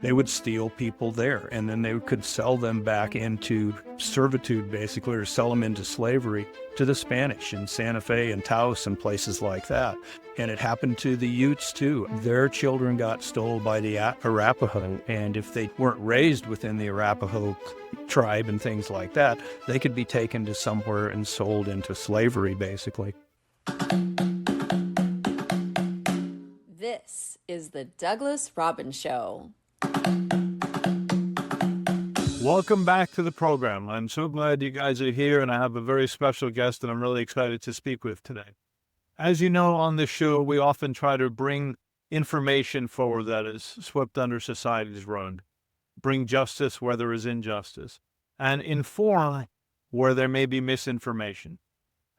they would steal people there, and then they could sell them back into servitude, basically, or sell them into slavery to the Spanish in Santa Fe and Taos and places like that. And it happened to the Utes too. Their children got stolen by the Arapaho, and if they weren't raised within the Arapaho tribe and things like that, they could be taken to somewhere and sold into slavery, basically. This is the Douglas Robbins Show. Welcome back to the program. I'm so glad you guys are here, and I have a very special guest that I'm really excited to speak with today. As you know, on this show, we often try to bring information forward that is swept under society's rug, bring justice where there is injustice, and inform where there may be misinformation.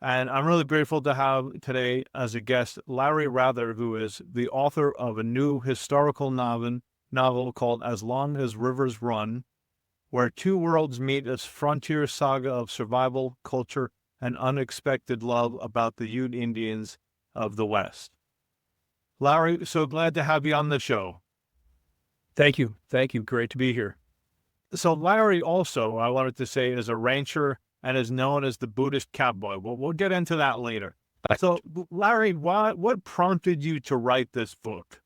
And I'm really grateful to have today as a guest Larry Rather, who is the author of a new historical novel called As Long as Rivers Run, where two worlds meet as frontier saga of survival, culture, and unexpected love about the Ute Indians of the West. Larry, so glad to have you on the show. Thank you. Thank you. Great to be here. So Larry also, I wanted to say, is a rancher and is known as the Buddhist cowboy. Well, we'll get into that later. So Larry, what prompted you to write this book?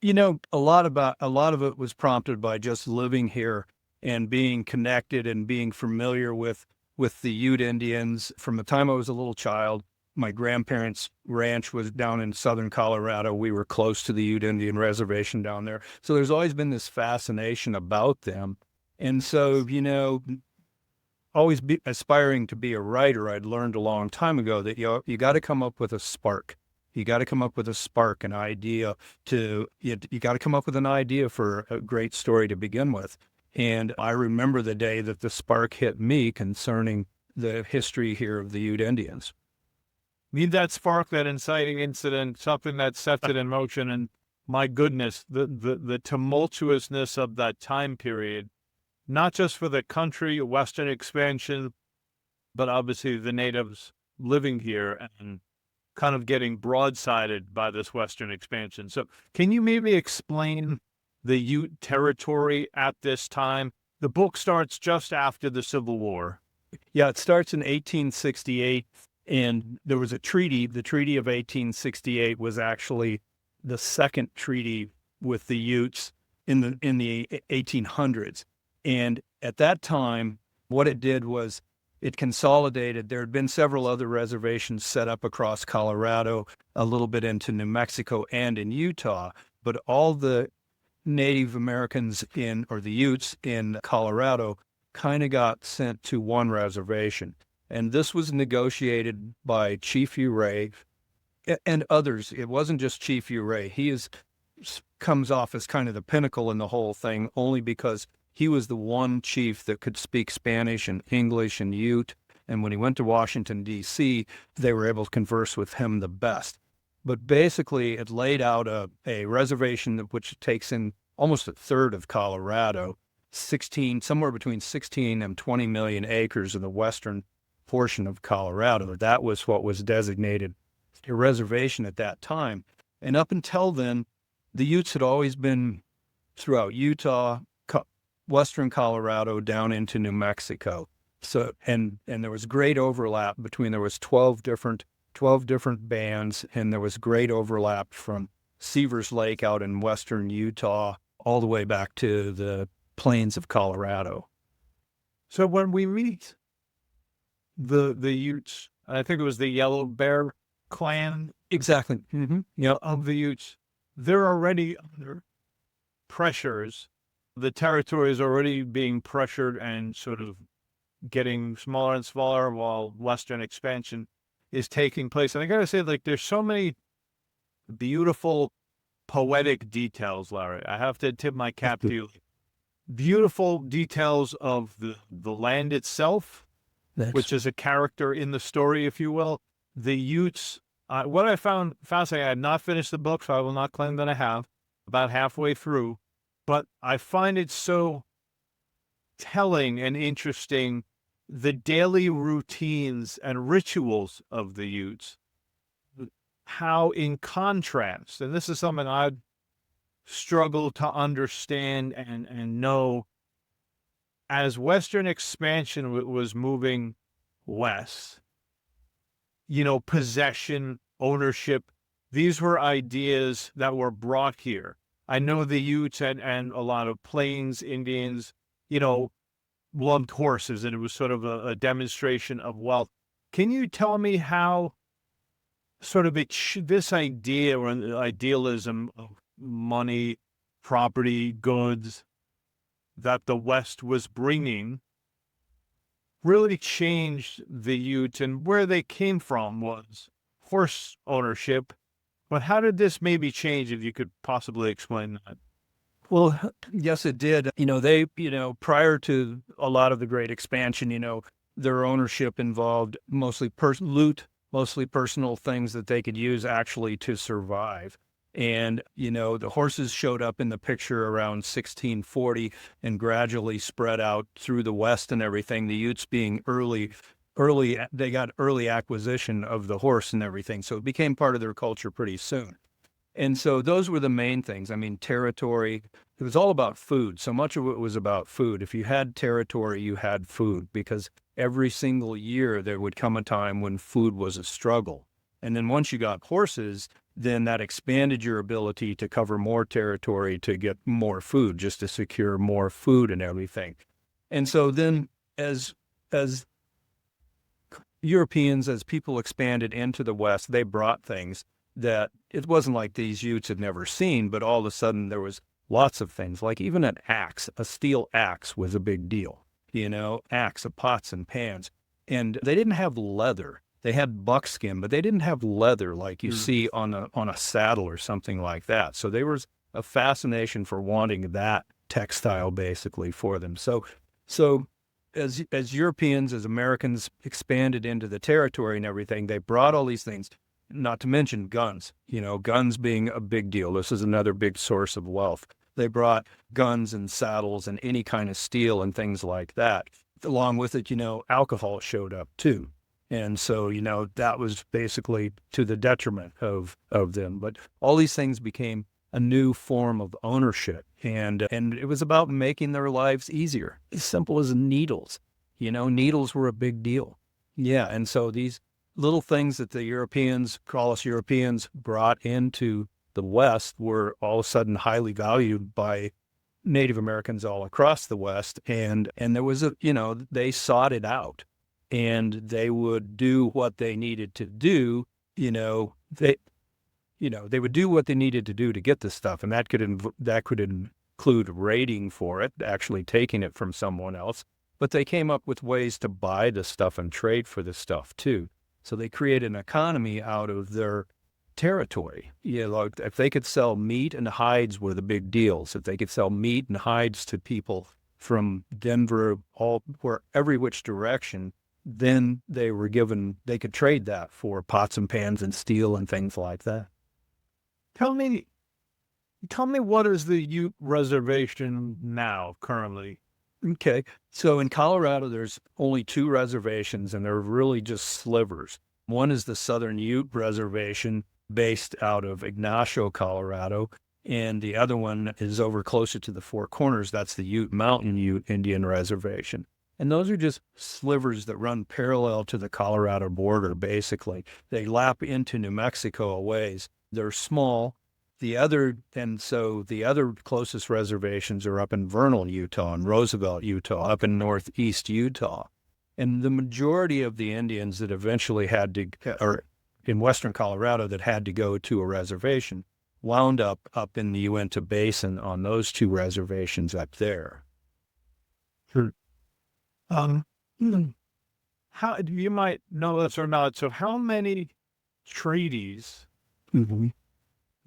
You know, a lot of it was prompted by just living here and being connected and being familiar with the Ute Indians. From the time I was a little child, my grandparents' ranch was down in southern Colorado. We were close to the Ute Indian reservation down there. So there's always been this fascination about them. And so, you know, always aspiring to be a writer, I'd learned a long time ago that you got to come up with a spark. You got to come up with a spark, an idea you got to come up with an idea for a great story to begin with. And I remember the day that the spark hit me concerning the history here of the Ute Indians. Need that spark, that inciting incident, something that sets it in motion. And my goodness, the tumultuousness of that time period, not just for the country, Western expansion, but obviously the natives living here and kind of getting broadsided by this Western expansion. So can you maybe explain the Ute territory at this time? The book starts just after the Civil War. Yeah, it starts in 1868, and there was a treaty. The Treaty of 1868 was actually the second treaty with the Utes in the 1800s. And at that time, what it did was it consolidated. There had been several other reservations set up across Colorado, a little bit into New Mexico and in Utah, but all the Native Americans or the Utes in Colorado kind of got sent to one reservation. And this was negotiated by Chief Ouray and others. It wasn't just Chief Ouray. He comes off as kind of the pinnacle in the whole thing, only because he was the one chief that could speak Spanish and English and Ute. And when he went to Washington, D.C., they were able to converse with him the best. But basically, it laid out a reservation which takes in almost a third of Colorado, somewhere between 16 and 20 million acres in the western portion of Colorado. That was what was designated a reservation at that time. And up until then, the Utes had always been throughout Utah, western Colorado, down into New Mexico. So, and there was great overlap there was 12 different bands, and there was great overlap from Seavers Lake out in western Utah all the way back to the plains of Colorado. So when we meet the Utes, I think it was the Yellow Bear clan. Exactly. Mm-hmm. Yep. Of the Utes, they're already under pressures. The territory is already being pressured and sort of getting smaller and smaller while Western expansion is taking place. And I got to say, there's so many beautiful poetic details, Larry. I have to tip my cap to you. Beautiful details of the land itself, which is a character in the story, if you will. The Utes, what I found fascinating, I had not finished the book, so I will not claim that I have, about halfway through, but I find it so telling and interesting, the daily routines and rituals of the Utes, how in contrast, and this is something I'd struggle to understand and know as Western expansion was moving west, possession, ownership, these were ideas that were brought here. I know the Utes and a lot of Plains Indians, loved horses, and it was sort of a demonstration of wealth. Can you tell me how sort of this idea or idealism of money, property, goods that the West was bringing really changed the Utes, and where they came from was horse ownership. But how did this maybe change, if you could possibly explain that? Well, yes, it did. Prior to a lot of the great expansion, their ownership involved mostly loot, mostly personal things that they could use actually to survive. And, the horses showed up in the picture around 1640 and gradually spread out through the West and everything. The Utes being they got early acquisition of the horse and everything. So it became part of their culture pretty soon. And so those were the main things. I mean, territory, it was all about food. So much of it was about food. If you had territory, you had food, because every single year there would come a time when food was a struggle. And then once you got horses, then that expanded your ability to cover more territory to get more food, just to secure more food and everything. And so then as Europeans, as people expanded into the West, they brought things that it wasn't like these Utes had never seen, but all of a sudden there was lots of things, like even an axe, a steel axe was a big deal, axe of pots and pans. And they didn't have leather. They had buckskin, but they didn't have leather like you see on a saddle or something like that. So there was a fascination for wanting that textile basically for them. So as Europeans, as Americans expanded into the territory and everything, they brought all these things, not to mention guns, guns being a big deal. This is another big source of wealth. They brought guns and saddles and any kind of steel and things like that. Along with it, alcohol showed up too. And so, that was basically to the detriment of them. But all these things became a new form of ownership. And it was about making their lives easier. As simple as needles. Needles were a big deal. Yeah. And so these little things that the Europeans, call us Europeans, brought into the West were all of a sudden highly valued by Native Americans all across the West. And there was they sought it out. And they would do what they needed to do. They would do what they needed to do to get the stuff, and that could include raiding for it, actually taking it from someone else. But they came up with ways to buy the stuff and trade for the stuff too. So they created an economy out of their territory. Like if they could sell meat and hides were the big deals. If they could sell meat and hides to people from Denver, every which direction, then they could trade that for pots and pans and steel and things like that. Tell me what is the Ute reservation now, currently? Okay. So in Colorado, there's only 2 reservations, and they're really just slivers. One is the Southern Ute Reservation, based out of Ignacio, Colorado, and the other one is over closer to the Four Corners. That's the Mountain Ute Indian Reservation. And those are just slivers that run parallel to the Colorado border, basically. They lap into New Mexico a ways. They're small. The other closest reservations are up in Vernal, Utah, and Roosevelt, Utah, up in northeast Utah. And the majority of the Indians that eventually or in western Colorado that had to go to a reservation wound up in the Uinta Basin on those 2 reservations up there. Sure. How, you might know this or not, so how many treaties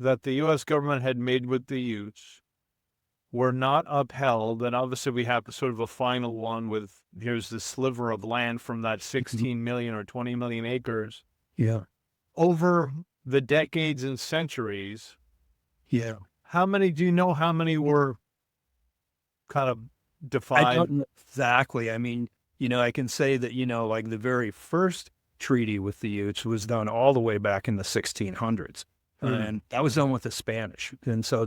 that the U.S. government had made with the Utes were not upheld? And obviously we have sort of a final one with, here's the sliver of land from that 16 million or 20 million acres. Yeah. Over the decades and centuries. Yeah. Do you know how many were kind of defined? I don't know exactly. I mean, I can say that, like the very first treaty with the Utes was done all the way back in the 1600s. And that was done with the Spanish. And so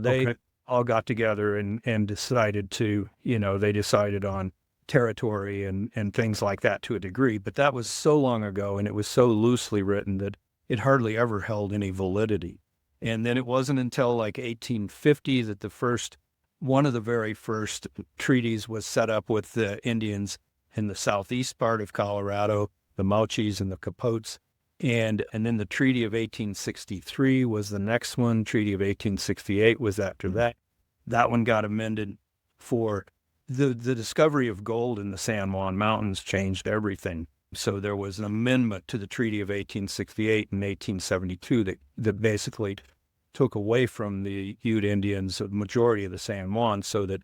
all got together and decided to, they decided on territory and things like that to a degree. But that was so long ago, and it was so loosely written that it hardly ever held any validity. And then it wasn't until like 1850 that one of the very first treaties was set up with the Indians in the southeast part of Colorado, the Mauchis and the Capotes. And then the Treaty of 1863 was the next one. Treaty of 1868 was after that. That one got amended for the discovery of gold in the San Juan Mountains changed everything. So there was an amendment to the Treaty of 1868 and 1872 that basically took away from the Ute Indians the majority of the San Juan so that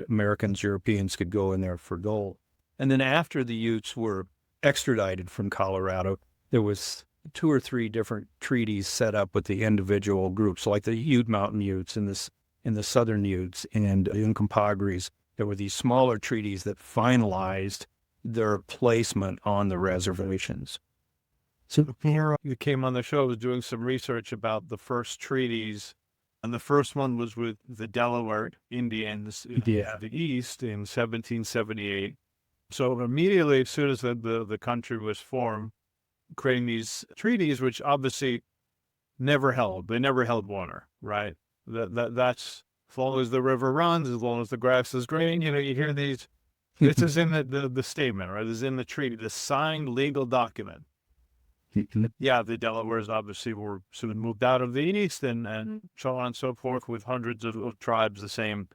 Americans, Europeans could go in there for gold. And then after the Utes were extradited from Colorado, there was 2 or 3 different treaties set up with the individual groups, like the Ute Mountain Utes and the Southern Utes and the Uncompahgres. There were these smaller treaties that finalized their placement on the reservations. So before you came on the show, I was doing some research about the first treaties, and the first one was with the Delaware Indians in the East in 1778. So immediately, as soon as the country was formed, creating these treaties, which obviously never held. They never held water, right? That's as long as the river runs, as long as the grass is green. You hear these. This is in the statement, right? This is in the treaty, the signed legal document. Yeah, the Delawares obviously were soon moved out of the East and so on and so forth with hundreds of tribes, the same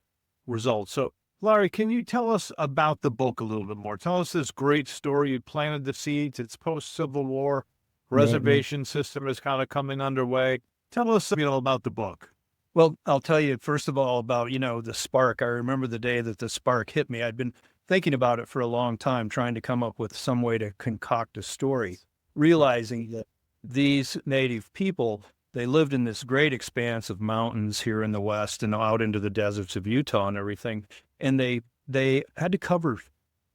result. So, Larry, can you tell us about the book a little bit more? Tell us this great story. You planted the seeds. It's post-Civil War. Reservation system is kind of coming underway. Tell us, about the book. Well, I'll tell you, first of all, about, the spark. I remember the day that the spark hit me. I'd been thinking about it for a long time, trying to come up with some way to concoct a story, realizing that these native people, they lived in this great expanse of mountains here in the West and out into the deserts of Utah and everything. And they had to cover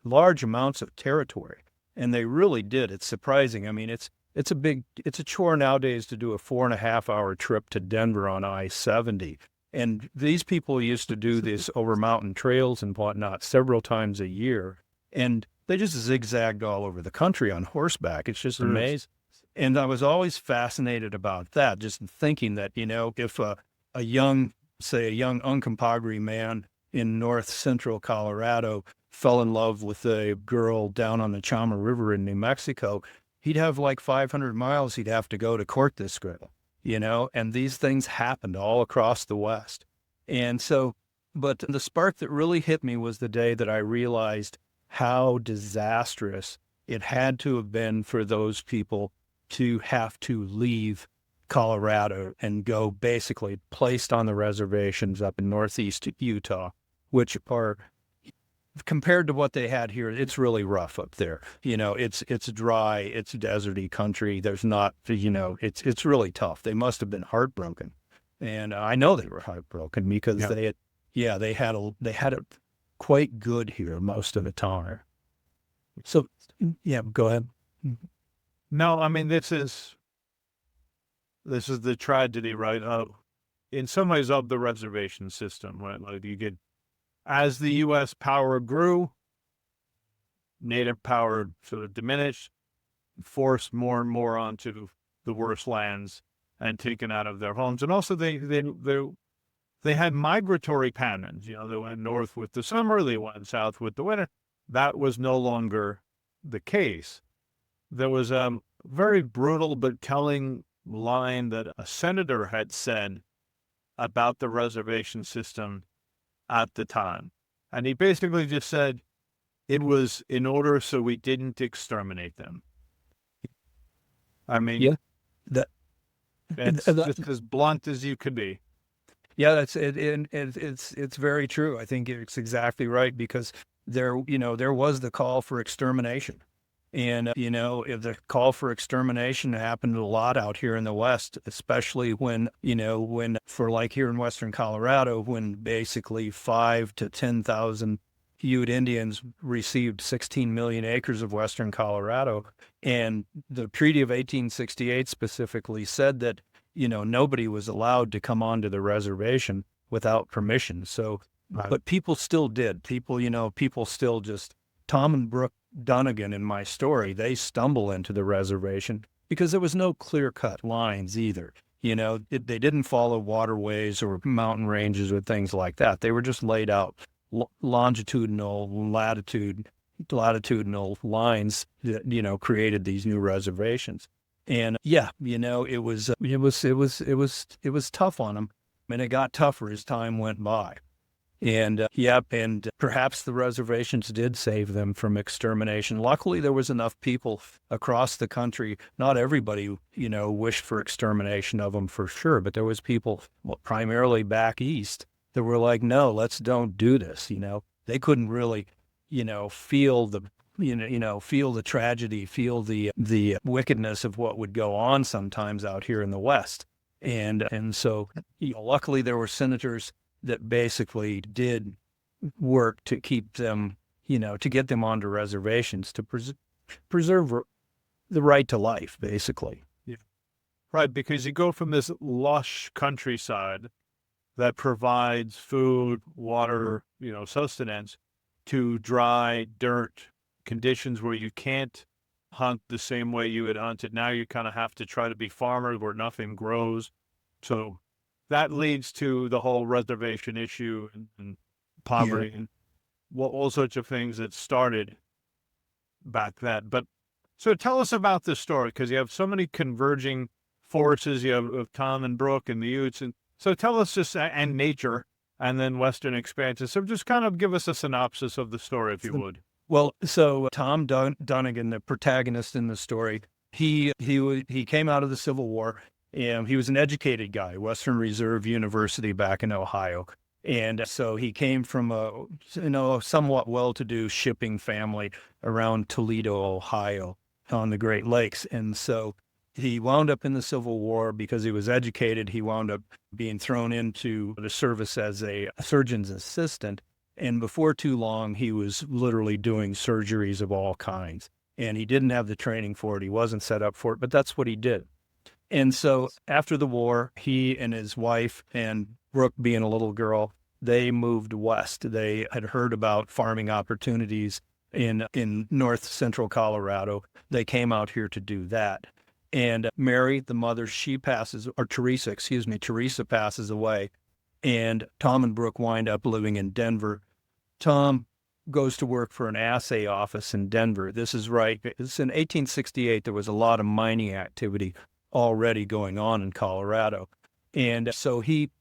large amounts of territory. And they really did. It's surprising. I mean, it's a chore nowadays to do a 4.5-hour trip to Denver on I-70. And these people used to do this over mountain trails and whatnot several times a year. And they just zigzagged all over the country on horseback. It's just amazing. And I was always fascinated about that, just thinking that, if a young Uncompahgre man in north central Colorado fell in love with a girl down on the Chama River in New Mexico, he'd have like 500 miles he'd have to go to court this girl, and these things happened all across the West. And so, but the spark that really hit me was the day that I realized how disastrous it had to have been for those people to have to leave Colorado and go basically placed on the reservations up in northeast Utah, which are, compared to what they had here, it's really rough up there. It's dry, it's deserty country. There's not, it's really tough. They must have been heartbroken. And I know they were heartbroken because they had it quite good here most of the time. So, go ahead. No, I mean, this is the tragedy, right? In some ways of the reservation system, right? Like as the U.S. power grew, native power sort of diminished, forced more and more onto the worst lands and taken out of their homes. And also they had migratory patterns. They went north with the summer, they went south with the winter. That was no longer the case. There was a very brutal but telling line that a senator had said about the reservation system at the time. And he basically just said it was in order so we didn't exterminate them. I mean, it's just as blunt as you could be. Yeah, it's very true. I think it's exactly right, because there was the call for extermination. And, if the call for extermination happened a lot out here in the West, especially when for like here in Western Colorado, when basically 5,000 to 10,000 Ute Indians received 16 million acres of Western Colorado. And the Treaty of 1868 specifically said that nobody was allowed to come onto the reservation without permission. So, Right. but people still did. People still just, Tom and Brooke Dunnigan in my story, they stumble into the reservation because there was no clear-cut lines either. They didn't follow waterways or mountain ranges or things like that. They were just laid out longitudinal, latitudinal lines that, created these new reservations. And yeah, it was tough on them, and it got tougher as time went by. And and perhaps the reservations did save them from extermination. Luckily, there was enough people across the country. Not everybody, wished for extermination of them for sure, but there was people, primarily back east, that were like, no, don't do this. They couldn't really, feel the feel the tragedy, feel the wickedness of what would go on sometimes out here in the West. And so, luckily there were senators that basically did work to keep them, to get them onto reservations, to preserve the right to life, basically. Yeah. Right, because you go from this lush countryside that provides food, water, sustenance, to dry dirt conditions where you can't hunt the same way you had hunted. Now you kind of have to try to be farmers where nothing grows. So that leads to the whole reservation issue and poverty and all sorts of things that started back then. But so tell us about this story, because you have so many converging forces. You have of Tom and Brooke and the Utes. And so tell us just, and nature, and then Western expansion. So just kind of give us a synopsis of the story, if you would. Well, so Tom Dunnigan, the protagonist in the story, he came out of the Civil War, and he was an educated guy, Western Reserve University back in Ohio. And so he came from a somewhat well-to-do shipping family around Toledo, Ohio, on the Great Lakes. And so he wound up in the Civil War because he was educated. He wound up being thrown into the service as a surgeon's assistant. And before too long, he was literally doing surgeries of all kinds. And he didn't have the training for it. He wasn't set up for it, but that's what he did. And so after the war, he and his wife, and Brooke being a little girl, they moved west. They had heard about farming opportunities in north central Colorado. They came out here to do that. And Mary, the mother, Teresa passes away. And Tom and Brooke wind up living in Denver. Tom goes to work for an assay office in Denver. This is in 1868. There was a lot of mining activity already going on in Colorado. And so he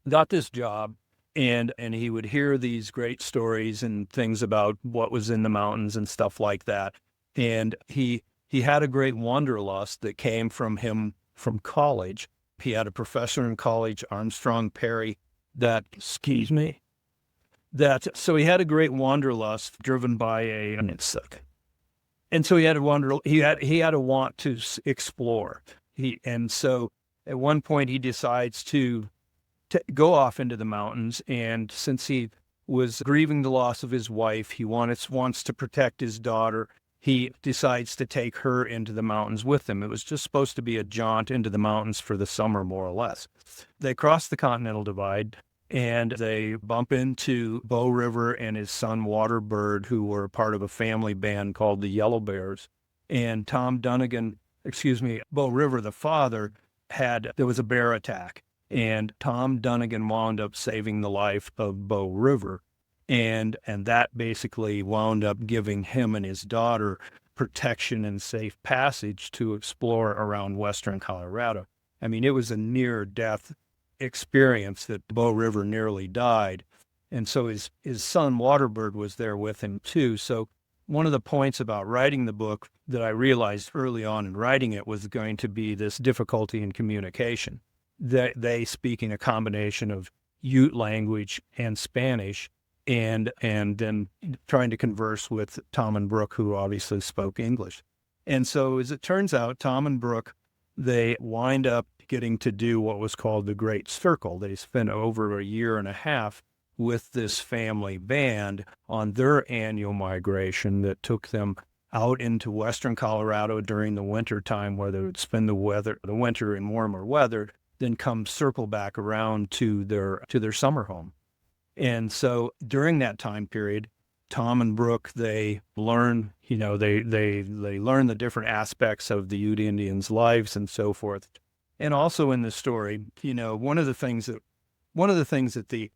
got this job, and he would hear these great stories and things about what was in the mountains and stuff like that. And he had a great wanderlust that came from him from college. He had a professor in college, Armstrong Perry, so he had a great wanderlust driven by and so he had a want to explore. And so at one point he decides to go off into the mountains, and since he was grieving the loss of his wife, he wants to protect his daughter. He decides to take her into the mountains with him. It was just supposed to be a jaunt into the mountains for the summer, more or less. They cross the Continental Divide, and they bump into Bo River and his son Waterbird, who were part of a family band called the Yellow Bears. And Bo River, the father, there was a bear attack, and Tom Dunnigan wound up saving the life of Bo River. And that basically wound up giving him and his daughter protection and safe passage to explore around western Colorado. I mean, it was a near-death experience that Bo River nearly died. And so his son Waterbird was there with him too. So one of the points about writing the book that I realized early on in writing it was going to be this difficulty in communication. They speaking a combination of Ute language and Spanish, and then trying to converse with Tom and Brooke, who obviously spoke English. And so as it turns out, Tom and Brooke, they wind up getting to do what was called the Great Circle. They spent over a year and a half with this family band on their annual migration that took them out into western Colorado during the winter time, where they would spend the winter in warmer weather, then come circle back around to their summer home. And so during that time period, Tom and Brooke, they learn, they learn the different aspects of the Ute Indians' lives and so forth. And also in the story, one of the things that the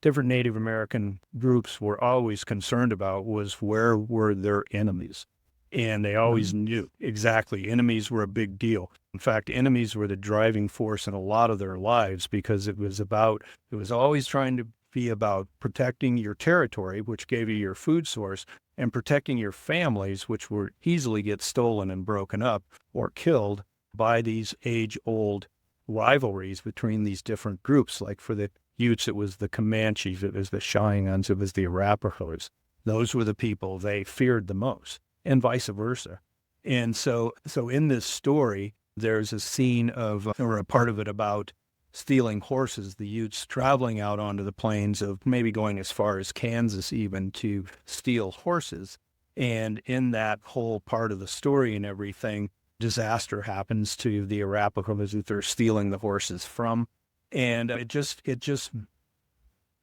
different Native American groups were always concerned about was, where were their enemies? And they always knew exactly enemies were a big deal. In fact, enemies were the driving force in a lot of their lives, because it was always trying to be about protecting your territory, which gave you your food source, and protecting your families, which would easily get stolen and broken up or killed by these age-old rivalries between these different groups. Like for the Utes, it was the Comanches, it was the Cheyennes, it was the Arapahoes. Those were the people they feared the most, and vice versa. And so in this story, there's a scene or a part of it about stealing horses, the Utes traveling out onto the plains, of maybe going as far as Kansas even, to steal horses. And in that whole part of the story and everything, disaster happens to the Arapahoes that they're stealing the horses from. And it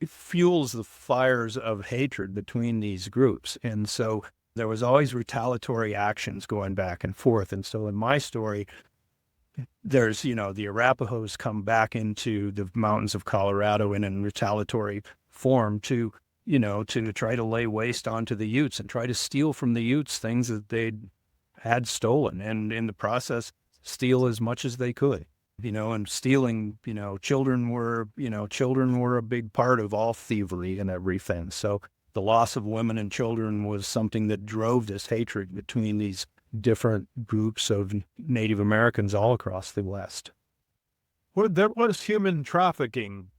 fuels the fires of hatred between these groups. And so there was always retaliatory actions going back and forth. And so in my story, there's, the Arapahoes come back into the mountains of Colorado in retaliatory form to try to lay waste onto the Utes and try to steal from the Utes things that they'd had stolen, and in the process steal as much as they could. And stealing, children were a big part of all thievery and everything. So the loss of women and children was something that drove this hatred between these different groups of Native Americans all across the West. Well, there was human trafficking.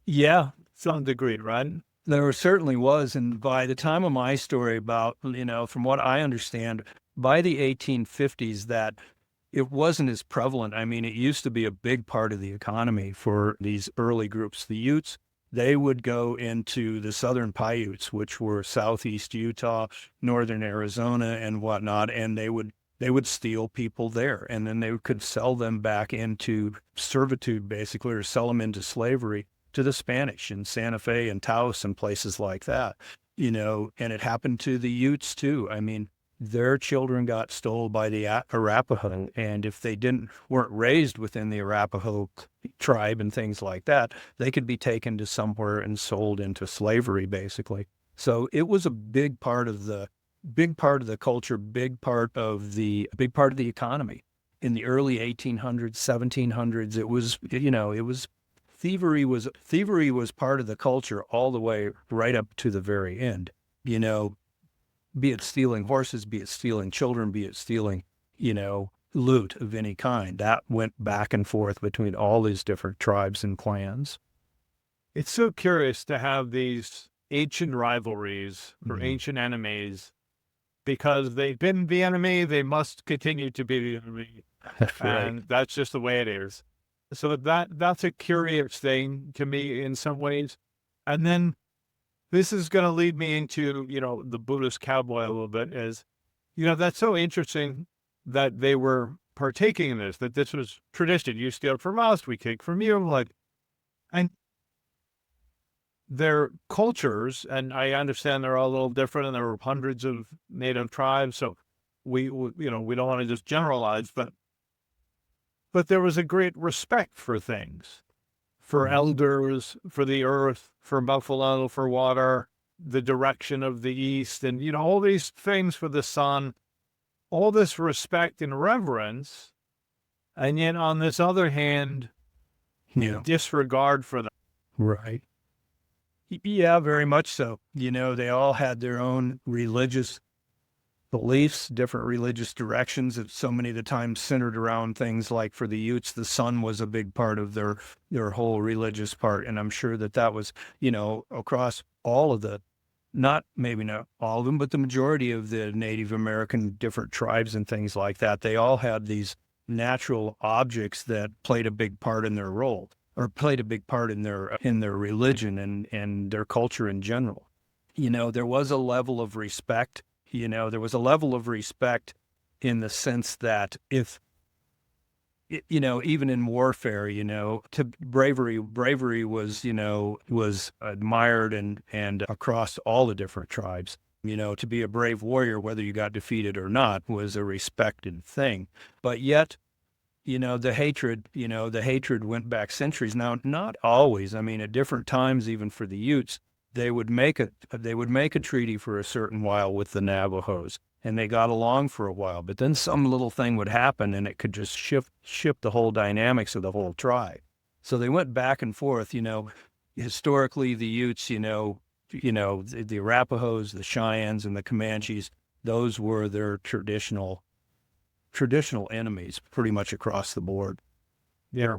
Yeah, to some degree, right? there certainly was. And by the time of my story, about, from what I understand, by the 1850s, that it wasn't as prevalent. I mean, it used to be a big part of the economy for these early groups. The Utes, they would go into the southern Paiutes, which were southeast Utah, northern Arizona, and whatnot, and they would steal people there, and then they could sell them back into servitude, basically, or sell them into slavery to the Spanish in Santa Fe and Taos and places like that. And it happened to the Utes too. I mean, their children got stolen by the Arapaho, and if they weren't raised within the Arapaho tribe and things like that, they could be taken to somewhere and sold into slavery, basically. So it was a big part of the culture, big part of the economy. In the early 1800s, 1700s, it was thievery was part of the culture all the way right up to the very end. Be it stealing horses, be it stealing children, be it stealing, loot of any kind. That went back and forth between all these different tribes and clans. It's so curious to have these ancient rivalries or ancient enemies, because they've been the enemy, they must continue to be the enemy. Right. And that's just the way it is. So that's a curious thing to me in some ways. And then this is going to lead me into, the Buddhist cowboy a little bit, is, that's so interesting that they were partaking in this, that this was tradition. You steal from us, we take from you. And their cultures, and I understand they're all a little different, and there were hundreds of native tribes. So we don't want to just generalize, but there was a great respect for things. For elders, for the earth, for buffalo, for water, the direction of the east, and, all these things, for the sun, all this respect and reverence. And yet on this other hand, disregard for them. Right. Yeah, very much so. They all had their own religious beliefs, different religious directions, that so many of the times centered around things like, for the Utes, the sun was a big part of their whole religious part. And I'm sure that was, across all of maybe not all of them, but the majority of the Native American different tribes and things like that, they all had these natural objects that played a big part in their role, or played a big part in their religion and their culture in general. There was a level of respect, there was a level of respect in the sense that if, even in warfare, to bravery was admired and across all the different tribes. To be a brave warrior, whether you got defeated or not, was a respected thing. But yet, the hatred went back centuries. Now, not always. I mean, at different times, even for the Utes, they would make a treaty for a certain while with the Navajos, and they got along for a while. But then some little thing would happen, and it could just shift the whole dynamics of the whole tribe. So they went back and forth. Historically, the Utes, the Arapahoes, the Cheyennes, and the Comanches, those were their traditional enemies pretty much across the board. Yeah.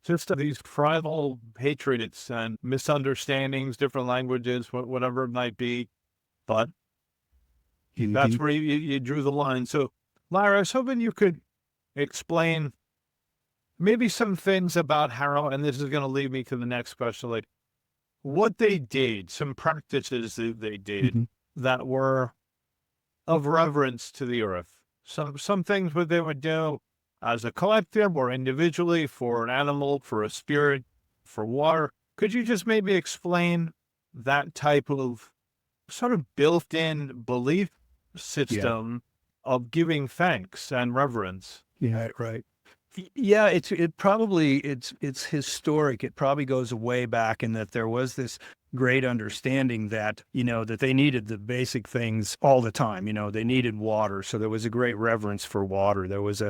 Just these tribal hatreds and misunderstandings, different languages, whatever it might be. But that's where you drew the line. So, Lyra, I was hoping you could explain maybe some things about how, and this is going to lead me to the next question, like what they did, some practices that they did that were of reverence to the earth. Some things what they would do as a collective or individually for an animal, for a spirit, for water. Could you just maybe explain that type of sort of built-in belief system of giving thanks and reverence? Yeah, right. Yeah, it's historic. It probably goes way back in that there was this great understanding that, that they needed the basic things all the time. They needed water. So there was a great reverence for water. There was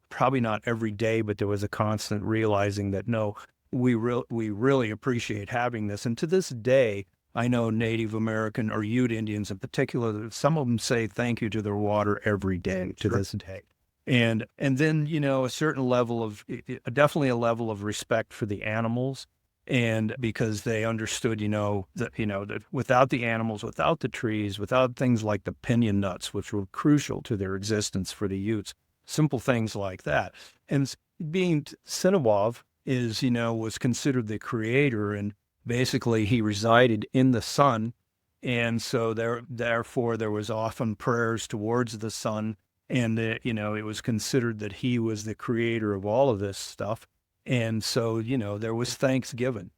probably not every day, but there was a constant realizing that, no, we really appreciate having this. And to this day, I know Native American or Ute Indians in particular, some of them say thank you to their water every day to this day. And then, a certain level of, definitely a level of respect for the animals. And because they understood, that without the animals, without the trees, without things like the pinyon nuts, which were crucial to their existence for the Utes, simple things like that. And being Sinawov was considered the creator, and basically he resided in the sun. And so therefore there was often prayers towards the sun. And, it was considered that he was the creator of all of this stuff. And so, there was thanksgiving.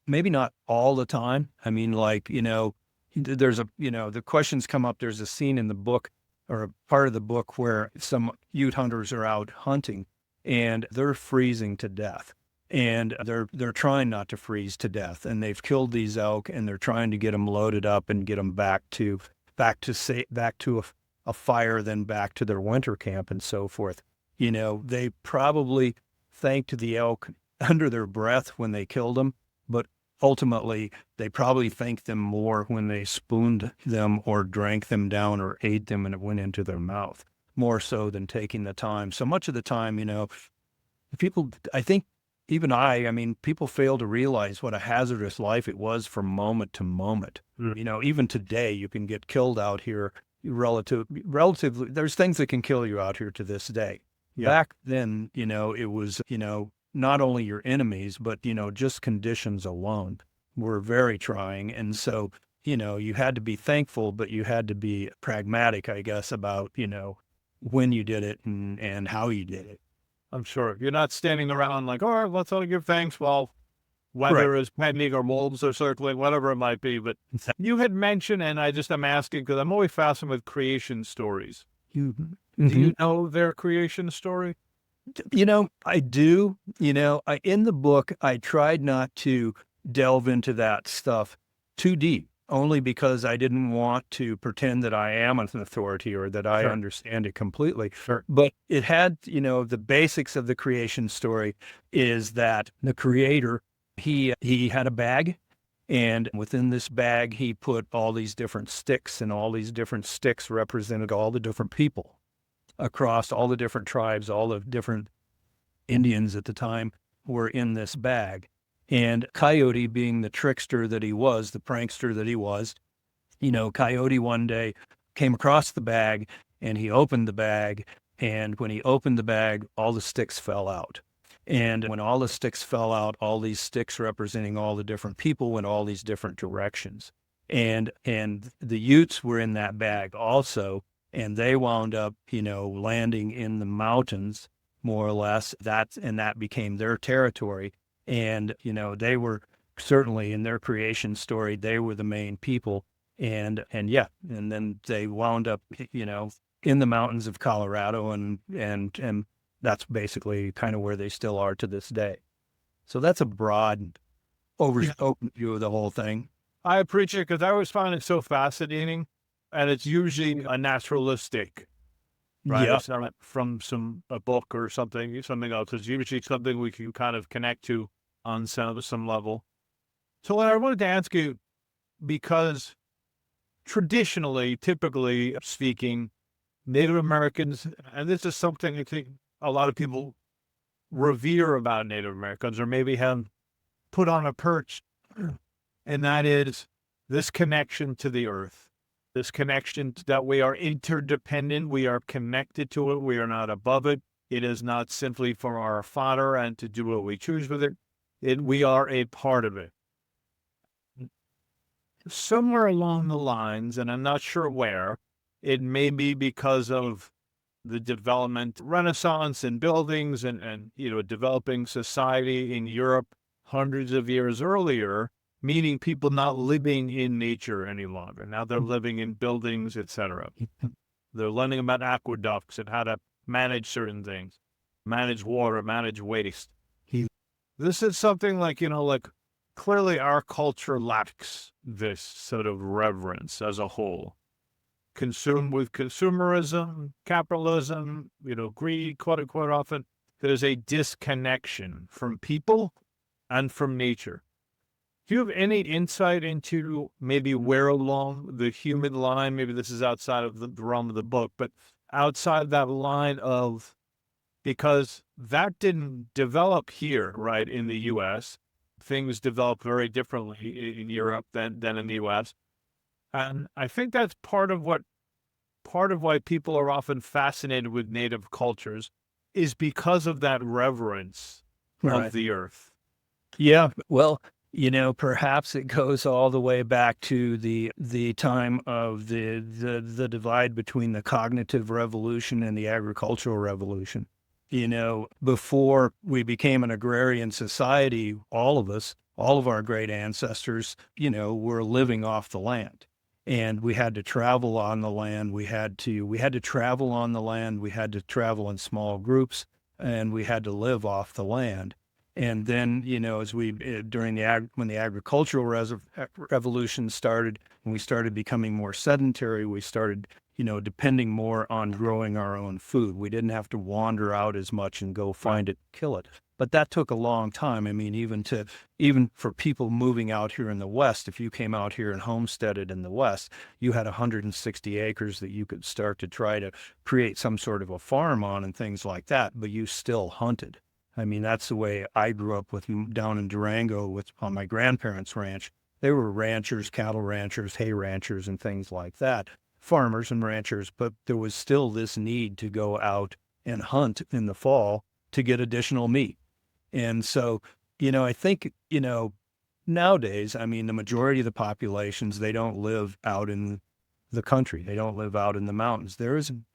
Maybe not all the time. I mean, there's the questions come up. There's a scene in the book or a part of the book where some Ute hunters are out hunting and they're freezing to death. And they're trying not to freeze to death. And they've killed these elk and they're trying to get them loaded up and get them back to a fire, then back to their winter camp and so forth. They probably thanked the elk under their breath when they killed them, but ultimately they probably thanked them more when they spooned them or drank them down or ate them and it went into their mouth, more so than taking the time. So much of the time, people, I think even I mean, people fail to realize what a hazardous life it was from moment to moment. Even today you can get killed out here relatively, there's things that can kill you out here to this day. Yeah. Back then, it was, not only your enemies, but, just conditions alone were very trying. And so, you had to be thankful, but you had to be pragmatic, I guess, about, when you did it and how you did it. I'm sure you're not standing around like, all right, let's all give thanks while weather is pending or wolves are circling, whatever it might be. But you had mentioned, and I'm asking because I'm always fascinated with creation stories. Do you know their creation story? I do. In the book, I tried not to delve into that stuff too deep, only because I didn't want to pretend that I am an authority or that I understand it completely. Sure. But it had, the basics of the creation story is that the creator, he had a bag, and within this bag, he put all these different sticks, and all these different sticks represented all the different people across all the different tribes, all the different Indians at the time were in this bag. And Coyote, being the trickster that he was, the prankster that he was, Coyote one day came across the bag and he opened the bag. And when he opened the bag, all the sticks fell out. And when all the sticks fell out, all these sticks representing all the different people went all these different directions. And the Utes were in that bag also, and they wound up, landing in the mountains more or less. That became their territory. And, they were certainly in their creation story, they were the main people. And yeah, and then they wound up, in the mountains of Colorado, and that's basically kind of where they still are to this day. So that's a broad overview of the whole thing. I appreciate it because I always find it so fascinating, and it's usually a naturalistic, right? Yeah. It's not like from a book or something else. It's usually something we can kind of connect to on some level. So I wanted to ask you, because traditionally, typically speaking, Native Americans, and this is something I think a lot of people revere about Native Americans, or maybe have put on a perch, and that is this connection to the earth, this connection that we are interdependent, we are connected to it, we are not above it. It is not simply for our fodder and to do what we choose with it. We are a part of it. Somewhere along the lines, and I'm not sure where, it may be because of the development, Renaissance in buildings and developing society in Europe hundreds of years earlier, meaning people not living in nature any longer. Now they're living in buildings, etc. They're learning about aqueducts and how to manage certain things, manage water, manage waste. This is something like clearly our culture lacks this sort of reverence as a whole. Consumed with consumerism, capitalism, greed, quote unquote, often there's a disconnection from people and from nature. Do you have any insight into maybe where along the human line, maybe this is outside of the realm of the book, but outside that line of, because that didn't develop here, right, in the U.S., things develop very differently in Europe than in the U.S. And I think that's part of why people are often fascinated with native cultures is because of that reverence Right. of the earth. Yeah. Well, perhaps it goes all the way back to the time of the divide between the cognitive revolution and the agricultural revolution. Before we became an agrarian society, all of our great ancestors, were living off the land. And we had to travel on the land. We had to travel on the land. We had to travel in small groups, and we had to live off the land. And then, as when the agricultural revolution started, and we started becoming more sedentary, we started, depending more on growing our own food. We didn't have to wander out as much and go find it, kill it. But that took a long time. I mean, even for people moving out here in the West, if you came out here and homesteaded in the West, you had 160 acres that you could start to try to create some sort of a farm on and things like that, but you still hunted. I mean, that's the way I grew up down in Durango on my grandparents' ranch. They were ranchers, cattle ranchers, hay ranchers, and things like that, farmers and ranchers, but there was still this need to go out and hunt in the fall to get additional meat. And so, I think, nowadays, I mean, the majority of the populations, they don't live out in the country. They don't live out in the mountains.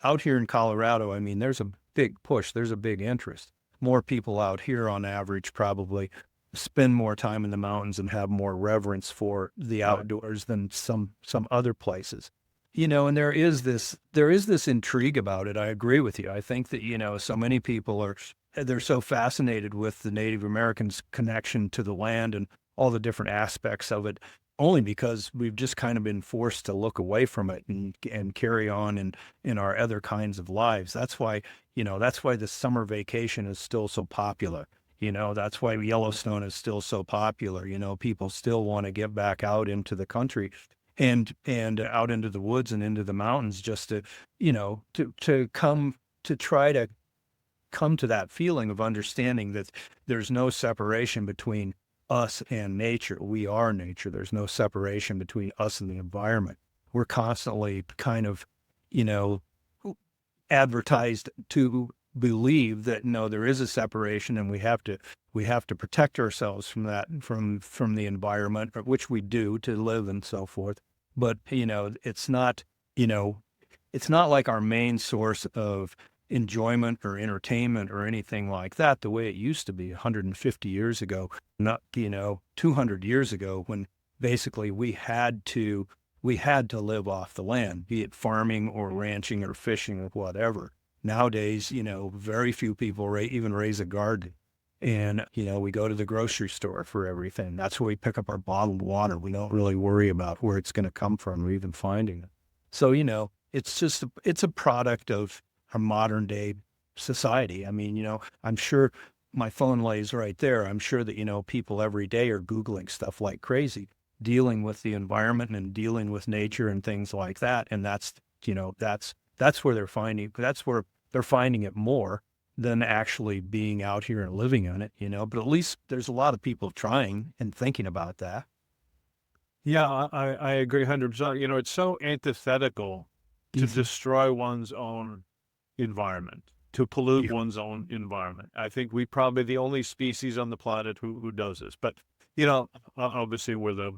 Out here in Colorado, I mean, there's a big push. There's a big interest. More people out here on average probably spend more time in the mountains and have more reverence for the outdoors than some other places. And there is this intrigue about it. I agree with you. I think that, so many people they're so fascinated with the Native Americans' connection to the land and all the different aspects of it, only because we've just kind of been forced to look away from it and carry on in our other kinds of lives. That's why the summer vacation is still so popular. That's why Yellowstone is still so popular. People still want to get back out into the country and out into the woods and into the mountains just to try to come to that feeling of understanding that there's no separation between us and nature. We are nature. There's no separation between us and the environment. We're constantly kind of, advertised to believe that no, there is a separation, and we have to protect ourselves from that, from the environment, which we do to live and so forth. But you know, it's not like our main source of enjoyment or entertainment or anything like that the way it used to be 150 years ago, not 200 years ago, when basically we had to live off the land, be it farming or ranching or fishing or whatever. Nowadays, very few people even raise a garden. And, we go to the grocery store for everything. That's where we pick up our bottled water. We don't really worry about where it's going to come from or even finding it. So, it's a product of our modern day society. I mean, I'm sure my phone lays right there. I'm sure that, people every day are Googling stuff like crazy, dealing with the environment and dealing with nature and things like that. And that's where they're finding it more than actually being out here and living in it, but at least there's a lot of people trying and thinking about that. Yeah, I agree 100%. It's so antithetical to destroy one's own environment, to pollute Yeah. one's own environment. I think we probably the only species on the planet who does this. But, obviously we're the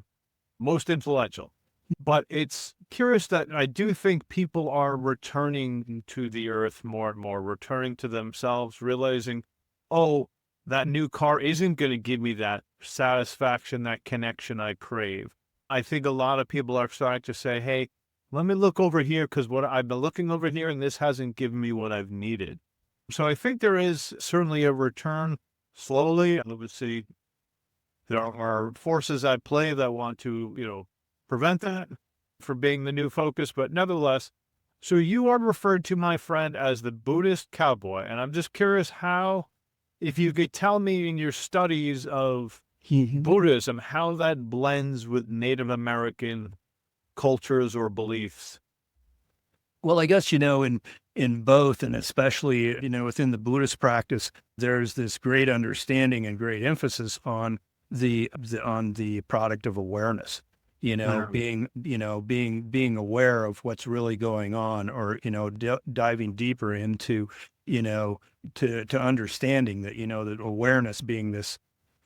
most influential. But it's curious that I do think people are returning to the earth more and more, returning to themselves, realizing, oh, that new car isn't going to give me that satisfaction, that connection I crave. I think a lot of people are starting to say, hey, let me look over here because what I've been looking over here and this hasn't given me what I've needed. So I think there is certainly a return slowly. Obviously, there are forces at play that want to, prevent that from being the new focus. But nevertheless, so you are referred to, my friend, as the Buddhist cowboy. And I'm just curious if you could tell me in your studies of Buddhism, how that blends with Native American cultures or beliefs. Well, I guess, in both, and especially, within the Buddhist practice, there's this great understanding and great emphasis on on the product of awareness, being aware of what's really going on, or, diving deeper into, to understanding that, that awareness being this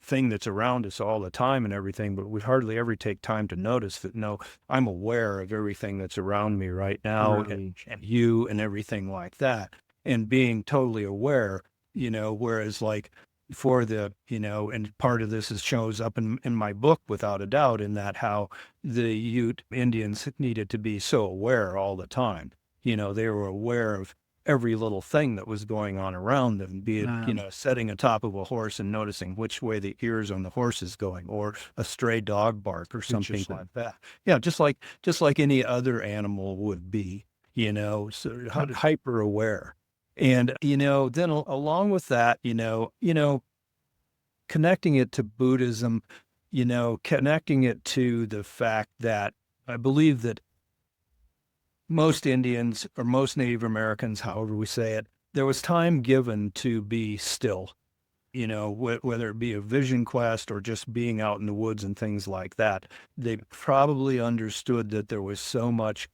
thing that's around us all the time and everything, but we hardly ever take time to notice that, no, I'm aware of everything that's around me right now, and you and everything like that, and being totally aware, whereas like for the, and part of this shows up in my book without a doubt, in that how the Ute Indians needed to be so aware all the time. They were aware of every little thing that was going on around them, be it, sitting atop of a horse and noticing which way the ears on the horse is going, or a stray dog bark or something like that. Yeah, just like any other animal would be, so hyper aware. And, then along with that, connecting it to Buddhism, connecting it to the fact that I believe that most Indians, or most Native Americans, however we say it, there was time given to be still, whether it be a vision quest or just being out in the woods and things like that. They probably understood that there was so much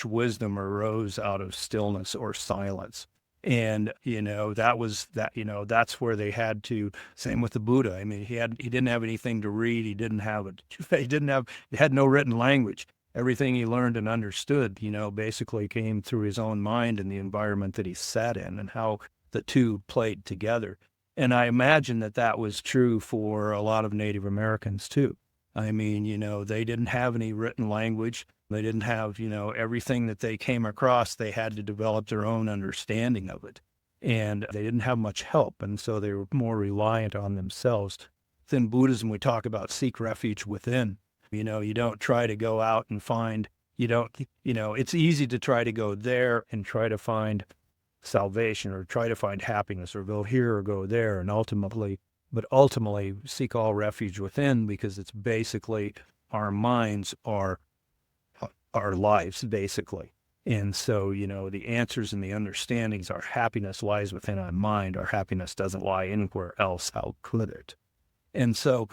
wisdom arose out of stillness or silence. And, that's where they had to, same with the Buddha. I mean, he didn't have anything to read. He had no written language. Everything he learned and understood, basically came through his own mind and the environment that he sat in, and how the two played together. And I imagine that was true for a lot of Native Americans too. I mean, they didn't have any written language. They didn't have, everything that they came across. They had to develop their own understanding of it. And they didn't have much help. And so they were more reliant on themselves. Within Buddhism, we talk about seek refuge within. You don't try to go out and find, it's easy to try to go there and try to find salvation, or try to find happiness, or go here or go there. And ultimately seek all refuge within, because it's basically our minds are our lives, basically. And so, the answers and the understandings, our happiness lies within our mind. Our happiness doesn't lie anywhere else. How could it? And so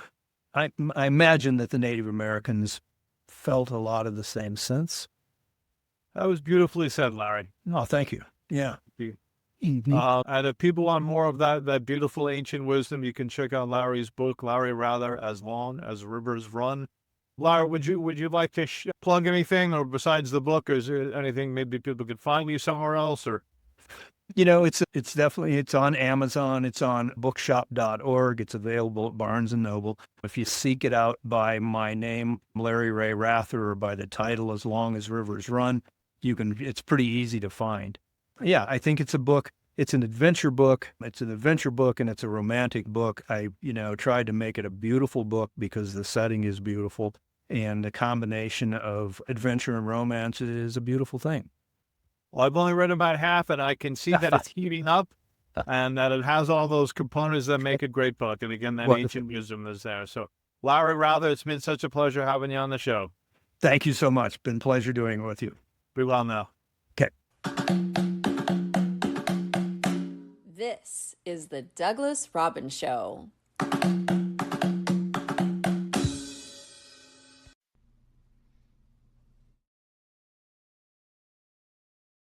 I imagine that the Native Americans felt a lot of the same sense. That was beautifully said, Larry. Oh, thank you. Yeah. And if people want more of that beautiful ancient wisdom, you can check out Larry's book, Larry Rather, As Long as Rivers Run. Larry, would you like to plug anything, or besides the book, or is there anything maybe people could find you somewhere else? Or It's definitely, it's on Amazon, it's on bookshop.org, it's available at Barnes and Noble. If you seek it out by my name, Larry Ray Rather, or by the title As Long as Rivers Run, it's pretty easy to find. Yeah, I think it's a book. It's an adventure book. It's an adventure book and it's a romantic book. I, tried to make it a beautiful book because the setting is beautiful, and the combination of adventure and romance is a beautiful thing. well, I've only read about half, and I can see that it's heating up, and that it has all those components that make a great book. And again, that Wonderful. ancient wisdom is there. So, Larry Rather, it's been such a pleasure having you on the show. Thank you so much. Been a pleasure doing it with you. Be well now. Okay. This is the Douglas Robbins Show.